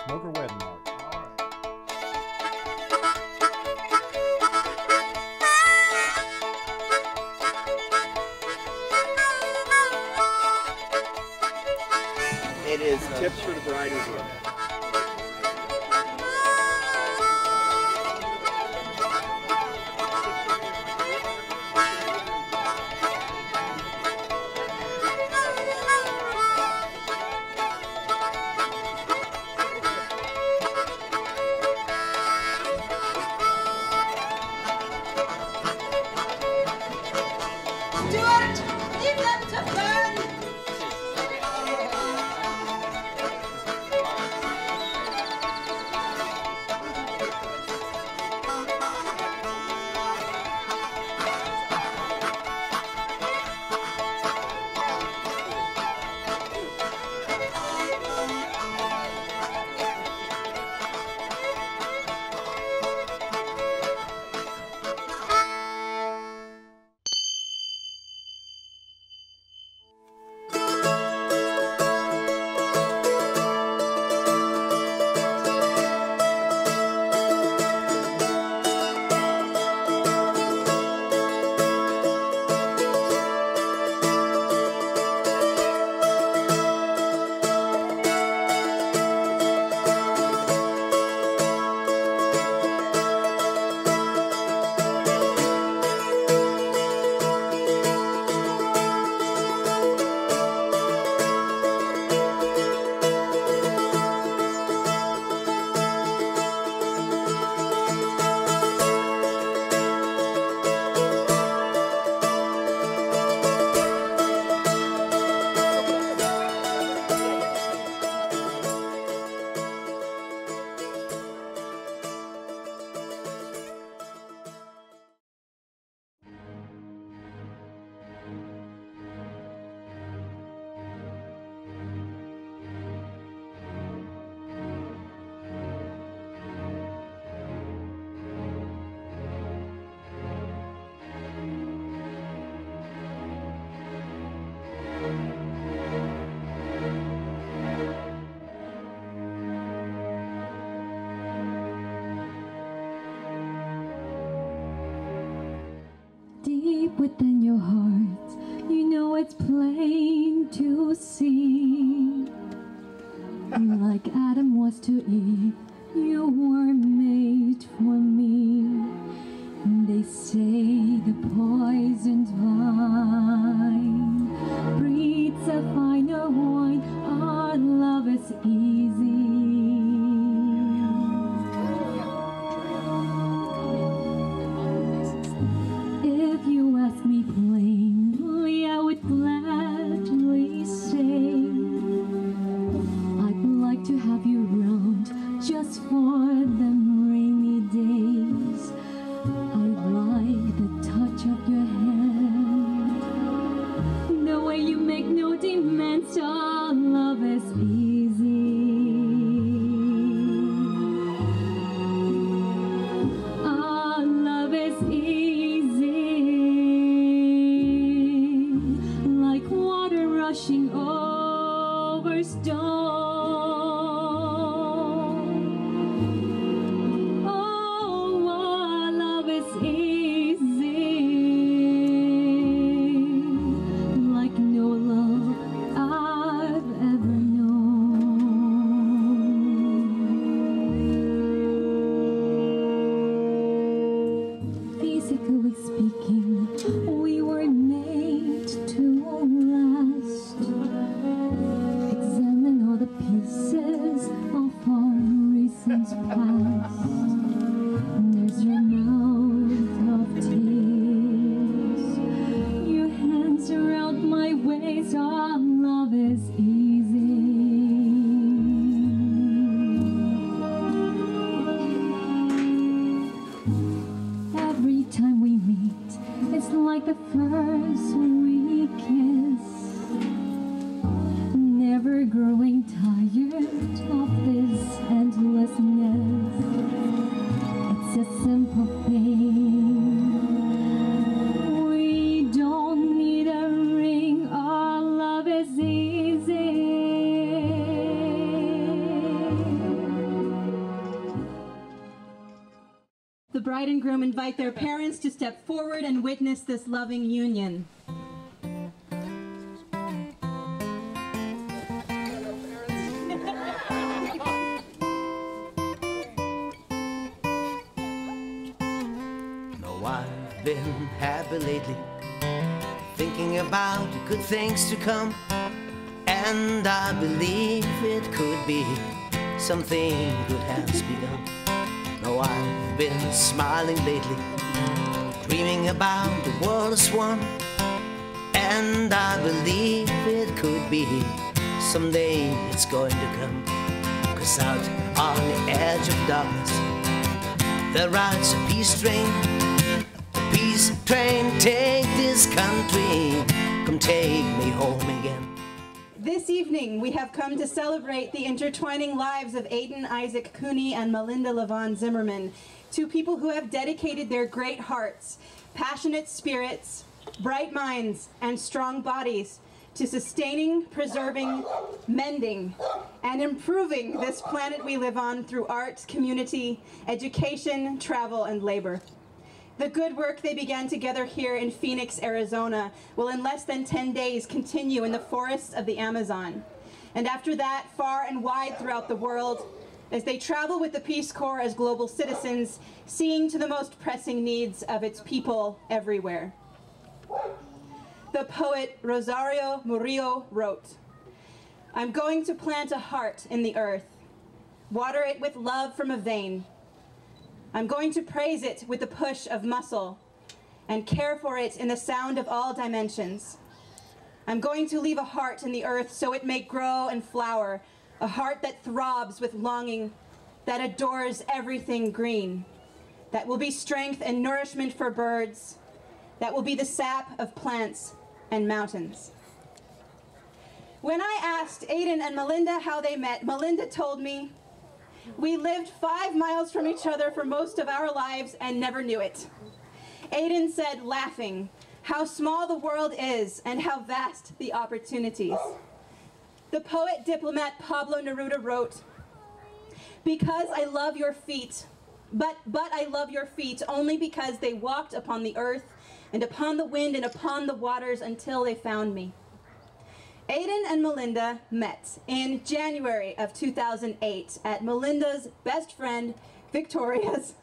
Smoker wedding mark. It is tips for the bride and groom. Deep within your heart, you know it's plain to see. You like Adam was to Eve, you were made for me. And they say the poisoned vine breeds a finer wine, our love is easy. If you ask me plainly, I would gladly say I'd like to have you round just for them rainy days. I like the touch of your hand, the way you make no demands. Our love is easy. Our love is easy, like water rushing over stone. Oh, our love is easy, like no love I've ever known. Physically speaking, we were made to last. Examine all the pieces of our reasons past. There's your mouth of tears, your hands around my waist. Our love is easy. Every time we meet, it's like the first we kiss. Never growing tired of this endlessness. It's a simple thing. We don't need a ring. Our love is easy. bride and groom invite their parents to step forward and witness this loving union. No, I've been happy lately, thinking about the good things to come, and I believe it could be something good has begun. No, I've been smiling lately, dreaming about the world as one, and I believe it could be someday it's going to come. 'Cause out on the edge of darkness there rides a peace train. A peace train, take this country, come take me home again. This evening, we have come to celebrate the intertwining lives of Aiden Isaac Cooney and Melinda Levon Zimmerman, two people who have dedicated their great hearts, passionate spirits, bright minds, and strong bodies to sustaining, preserving, mending, and improving this planet we live on through art, community, education, travel, and labor. The good work they began together here in Phoenix, Arizona, will in less than 10 days continue in the forests of the Amazon. And after that, far and wide throughout the world, as they travel with the Peace Corps as global citizens, seeing to the most pressing needs of its people everywhere. The poet Rosario Murillo wrote, "I'm going to plant a heart in the earth, water it with love from a vein. I'm going to praise it with the push of muscle and care for it in the sound of all dimensions. I'm going to leave a heart in the earth so it may grow and flower, a heart that throbs with longing, that adores everything green, that will be strength and nourishment for birds, that will be the sap of plants and mountains." When I asked Aiden and Melinda how they met, Melinda told me, "We lived 5 miles from each other for most of our lives and never knew it." Aidan said, laughing, "How small the world is and how vast the opportunities." The poet diplomat Pablo Neruda wrote, "Because I love your feet, but I love your feet only because they walked upon the earth and upon the wind and upon the waters until they found me." Aiden and Melinda met in January of 2008 at Melinda's best friend Victoria's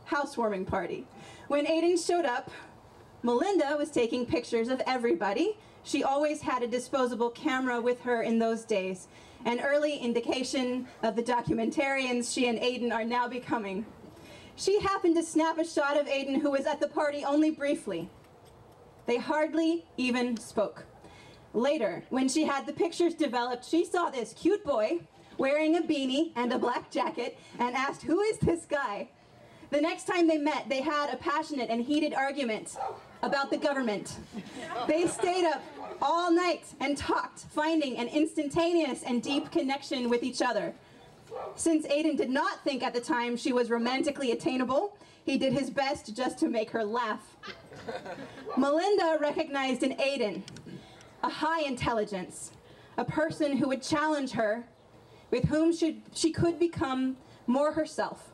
housewarming party. When Aiden showed up, Melinda was taking pictures of everybody. She always had a disposable camera with her in those days, an early indication of the documentarians she and Aiden are now becoming. She happened to snap a shot of Aiden, who was at the party only briefly. They hardly even spoke. Later, when she had the pictures developed, she saw this cute boy wearing a beanie and a black jacket and asked, "Who is this guy?" The next time they met, they had a passionate and heated argument about the government. They stayed up all night and talked, finding an instantaneous and deep connection with each other. Since Aiden did not think at the time she was romantically attainable, he did his best just to make her laugh. Melinda recognized in Aiden a high intelligence, a person who would challenge her, with whom she could become more herself,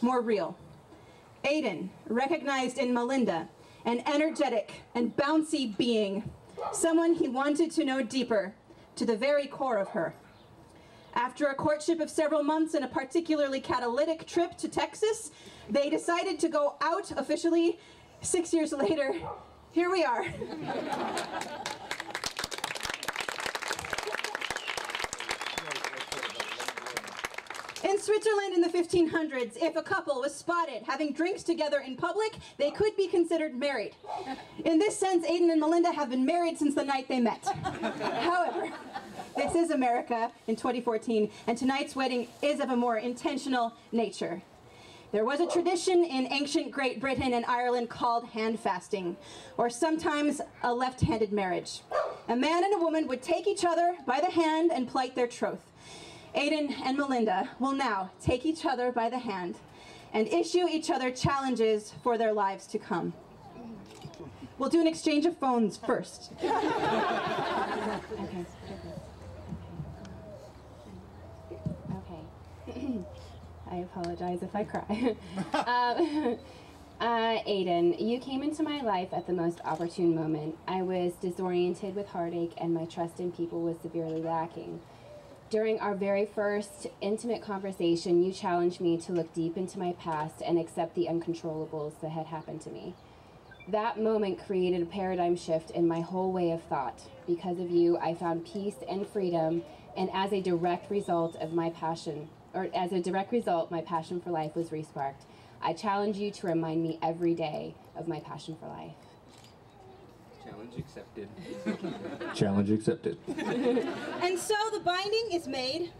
more real. Aiden recognized in Melinda an energetic and bouncy being, someone he wanted to know deeper, to the very core of her. After a courtship of several months and a particularly catalytic trip to Texas, they decided to go out officially. 6 years later, here we are. In Switzerland in the 1500s, if a couple was spotted having drinks together in public, they could be considered married. In this sense, Aiden and Melinda have been married since the night they met. However, this is America in 2014, and tonight's wedding is of a more intentional nature. There was a tradition in ancient Great Britain and Ireland called hand fasting, or sometimes a left-handed marriage. A man and a woman would take each other by the hand and plight their troth. Aiden and Melinda will now take each other by the hand and issue each other challenges for their lives to come. We'll do an exchange of phones first. Okay. I apologize if I cry. Aidan, you came into my life at the most opportune moment. I was disoriented with heartache and my trust in people was severely lacking. During our very first intimate conversation, you challenged me to look deep into my past and accept the uncontrollables that had happened to me. That moment created a paradigm shift in my whole way of thought. Because of you, I found peace and freedom, and as a direct result, my passion for life was resparked. I challenge you to remind me every day of my passion for life. Challenge accepted. Challenge accepted. And so the binding is made.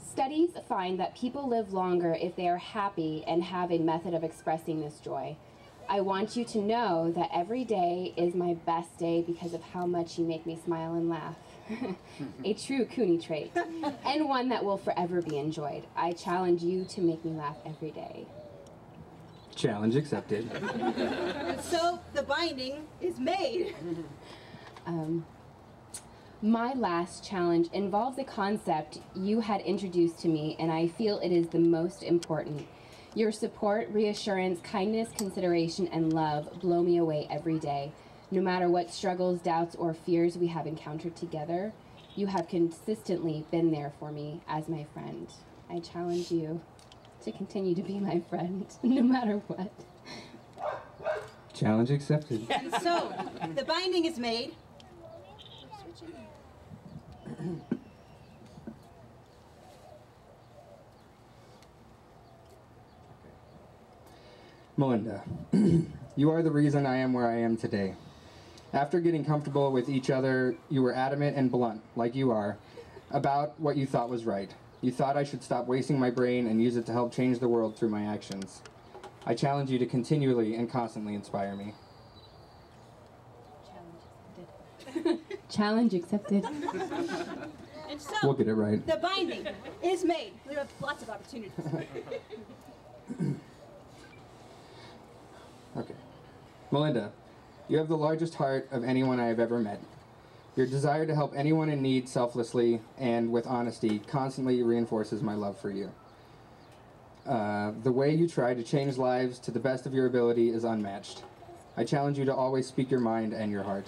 Studies find that people live longer if they are happy and have a method of expressing this joy. I want you to know that every day is my best day because of how much you make me smile and laugh. A true Cooney trait, and one that will forever be enjoyed. I challenge you to make me laugh every day. Challenge accepted. And so the binding is made. My last challenge involves a concept you had introduced to me, and I feel it is the most important. Your support, reassurance, kindness, consideration, and love blow me away every day. No matter what struggles, doubts, or fears we have encountered together, you have consistently been there for me as my friend. I challenge you to continue to be my friend, no matter what. Challenge accepted. And so the binding is made. Melinda, you are the reason I am where I am today. After getting comfortable with each other, you were adamant and blunt, like you are, about what you thought was right. You thought I should stop wasting my brain and use it to help change the world through my actions. I challenge you to continually and constantly inspire me. Challenge accepted. And so We'll get it right. the binding is made. We have lots of opportunities. Okay. Melinda, you have the largest heart of anyone I have ever met. Your desire to help anyone in need selflessly and with honesty constantly reinforces my love for you. The way you try to change lives to the best of your ability is unmatched. I challenge you to always speak your mind and your heart.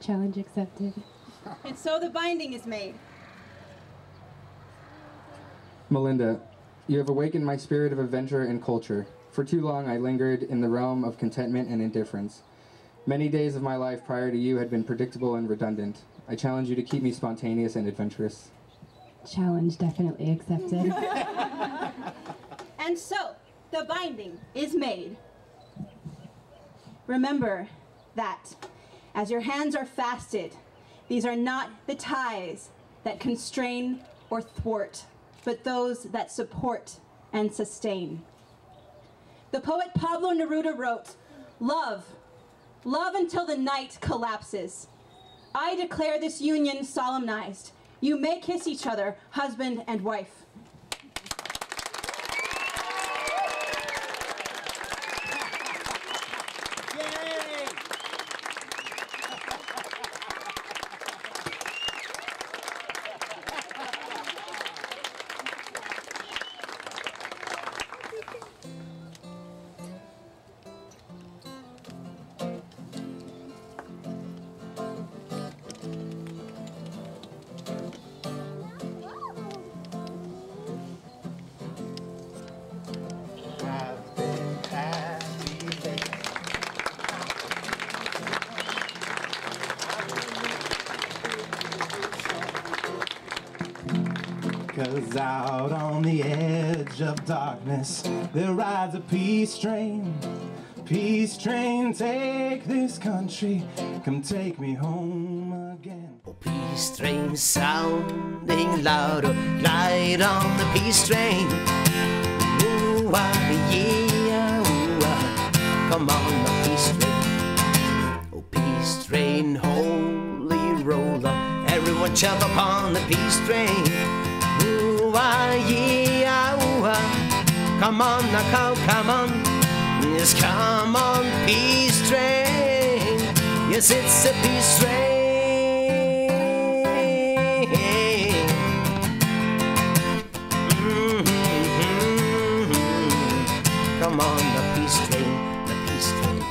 Challenge accepted. And so the binding is made. Melinda, you have awakened my spirit of adventure and culture. For too long, I lingered in the realm of contentment and indifference. Many days of my life prior to you had been predictable and redundant. I challenge you to keep me spontaneous and adventurous. Challenge definitely accepted. And so the binding is made. Remember that as your hands are fasted, these are not the ties that constrain or thwart, but those that support and sustain. The poet Pablo Neruda wrote, "Love, love until the night collapses. I declare this union solemnized. You may kiss each other, husband and wife." Cause out on the edge of darkness there rides a peace train. Peace train, take this country, come take me home again. Oh, peace train sounding louder, ride on the peace train. Ooh, ah, yeah, ooh, ah. Come on, the peace train. Oh, peace train, holy roller, everyone jump upon the peace train. Ooh, ah, yeah, ooh, ah. Come on, now, come on. Yes, come on, peace train. Yes, it's a peace train. I'm on the peace train, the peace train.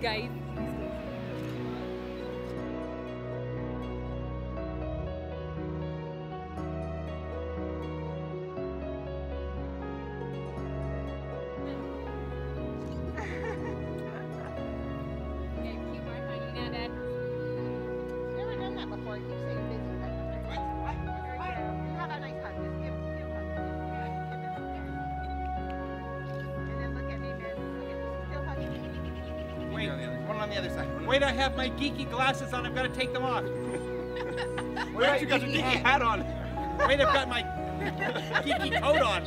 Guys. One on the other side. Wait, I have my geeky glasses on. I've got to take them off. Wait, you got your geeky hat on. Wait, I've got my geeky coat on.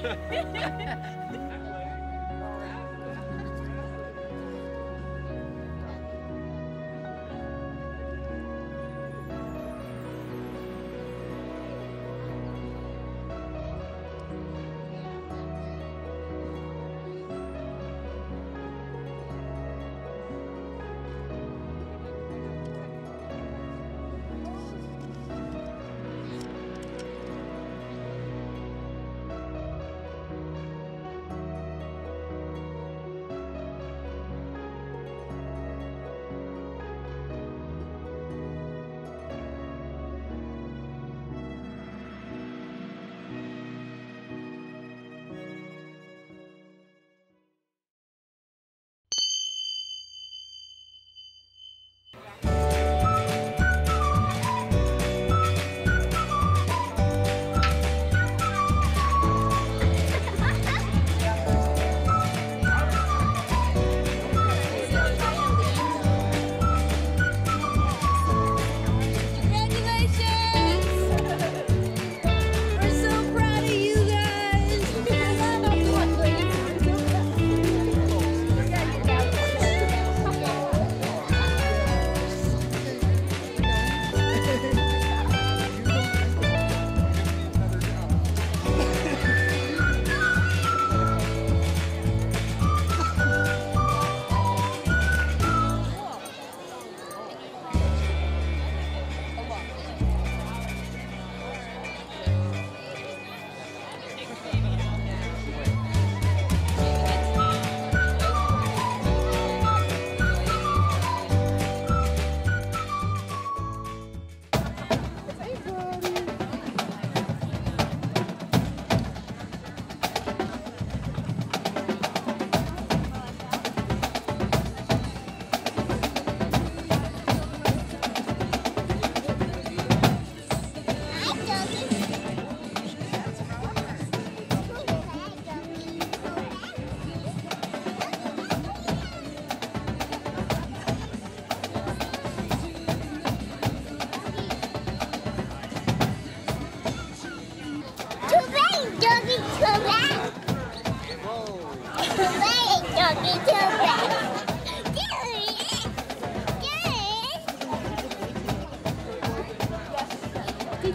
Did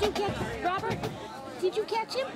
you catch Robert? Did you catch him?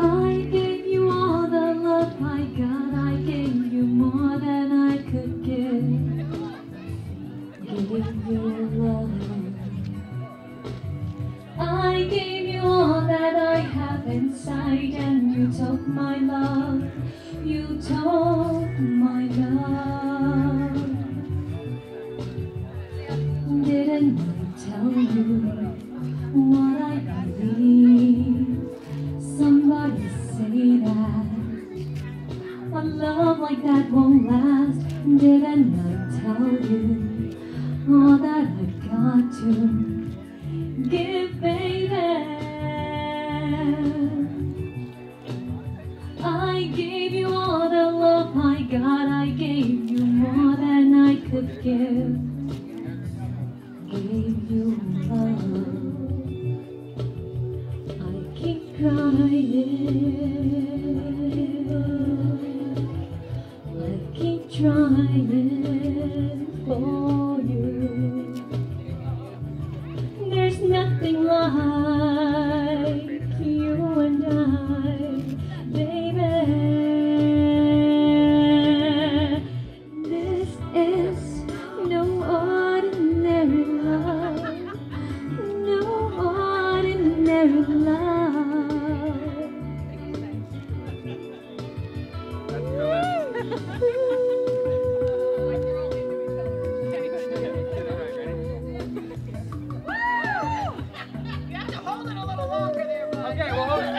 I gave you all the love I got. I gave you more than I could give. Gave you love. I gave you all that I have inside, and you took my love. You took my love. Didn't I tell you what I believe? Somebody say that a love like that won't last. Didn't I tell you all that I've got to give, baby? I gave you all the love I got. I gave you more than I could give. Gave you love. I keep crying. I keep trying for you. There's nothing like you and I, baby. This is no ordinary love, no ordinary love. Okay, well, hold it.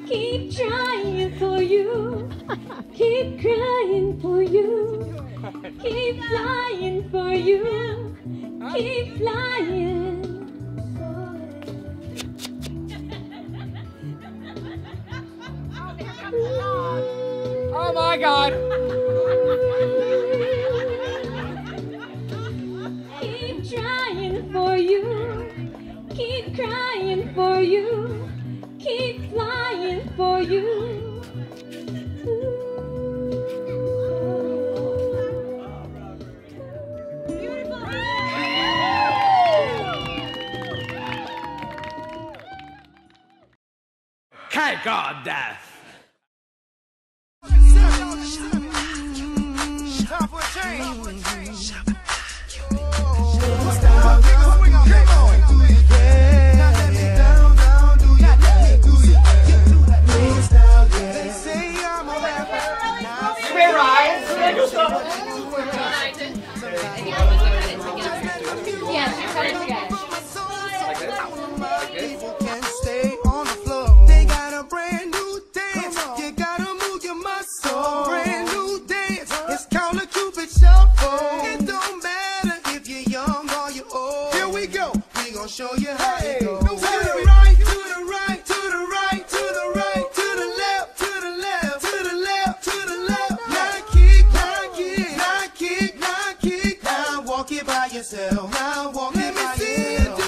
Keep trying for you, keep crying for you, keep flying for you, keep flying. Oh my God! Keep trying for you, keep crying for you, keep flying for you. Thank God, Dad. Time for a change. Yes, you cut it together. Show you how it goes. To the right, to the right, to the right, to the right, to the left, to the left, to the left, to the left. Now kick, now kick, now kick, now kick, now walk it by yourself. Now walk it by yourself.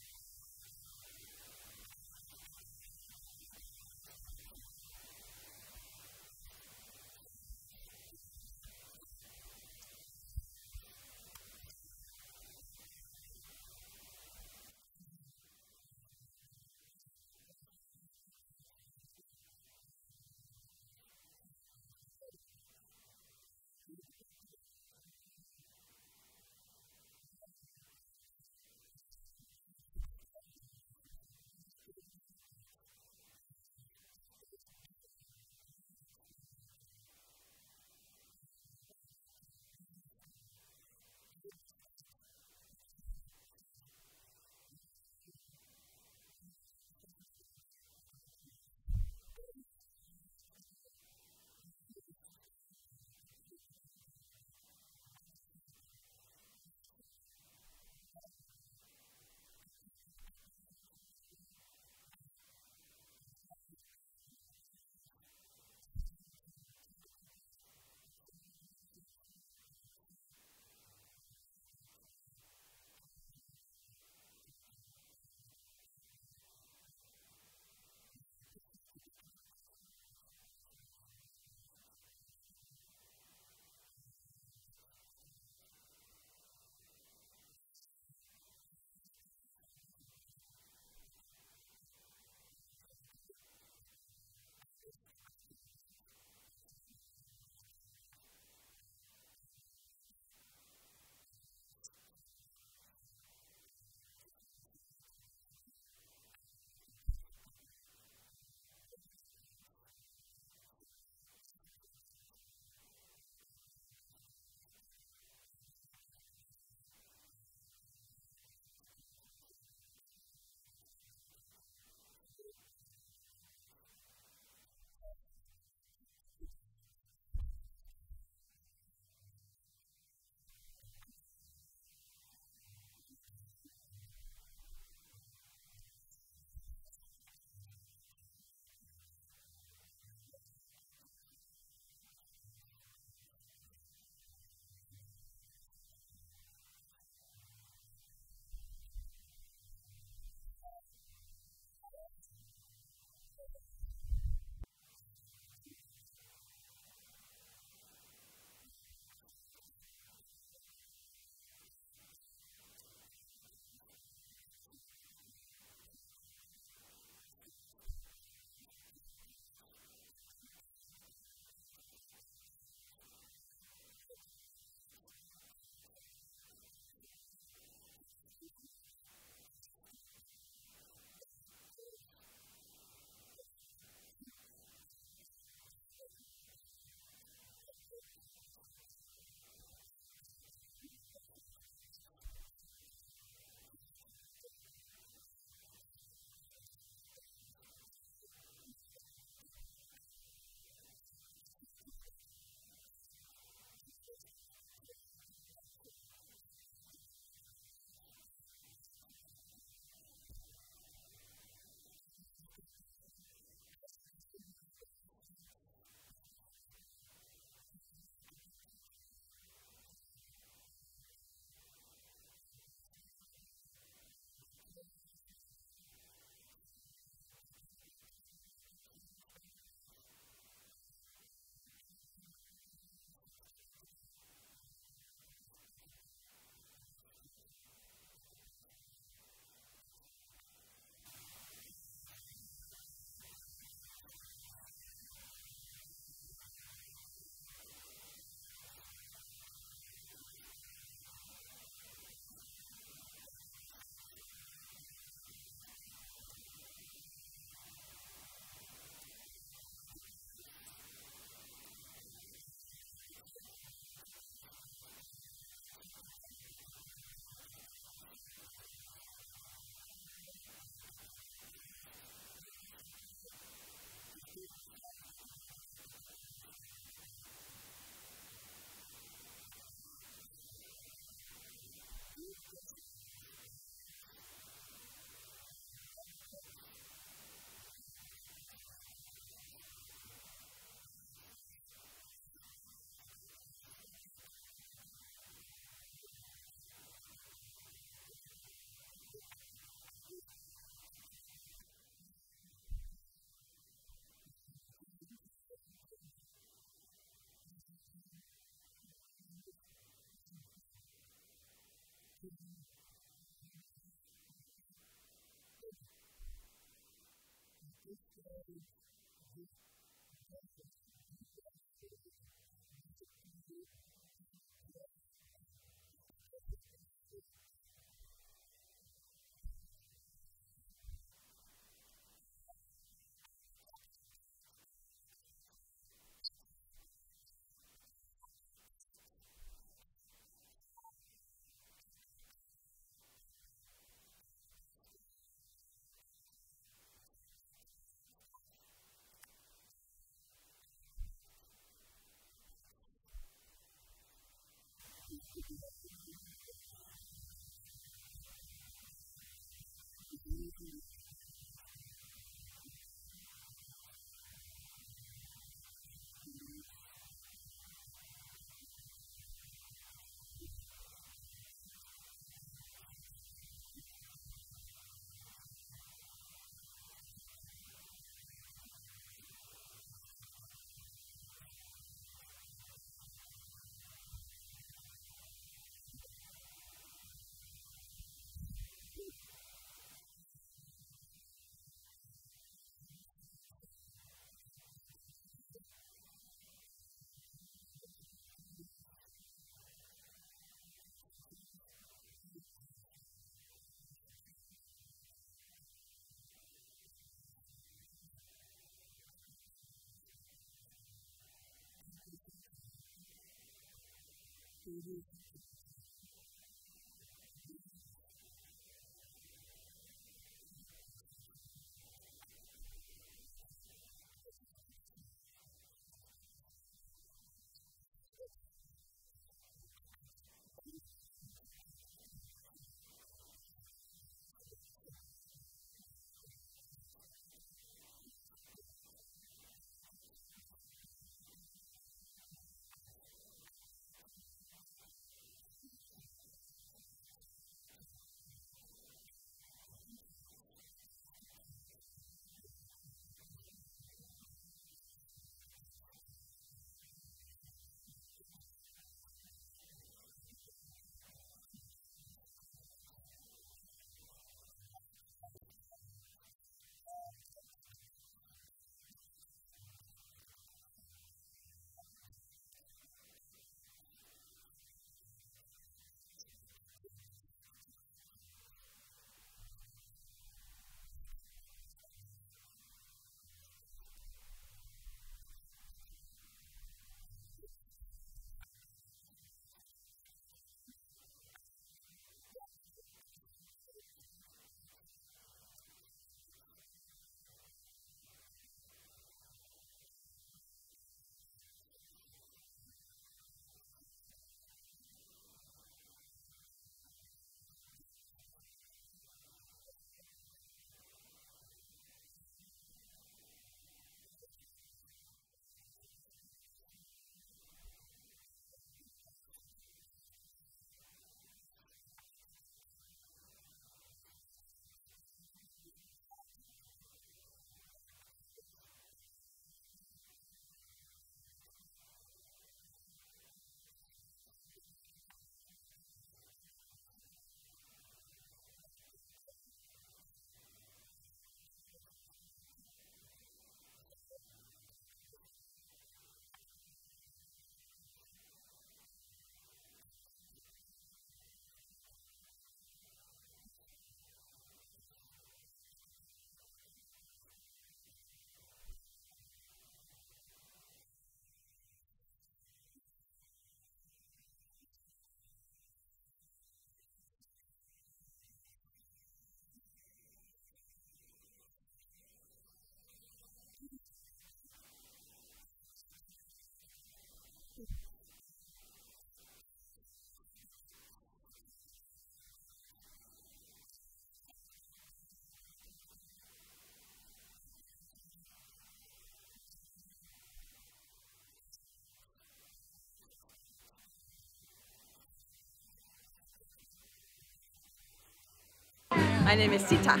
My name is Sita.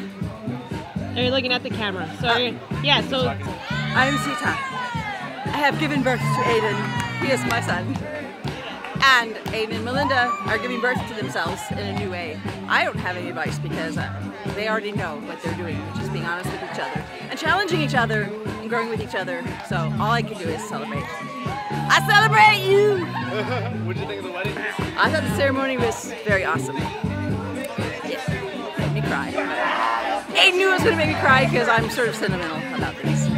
You're looking at the camera. Sorry. Yeah, so I'm Sita. I have given birth to Aiden. He is my son. And Aiden and Melinda are giving birth to themselves in a new way. I don't have any advice because they already know what they're doing, which is being honest with each other and challenging each other and growing with each other. So all I can do is celebrate. I celebrate you! What did you think of the wedding? I thought the ceremony was very awesome. Yeah, made me cry. Aiden knew it was going to make me cry because I'm sort of sentimental about things.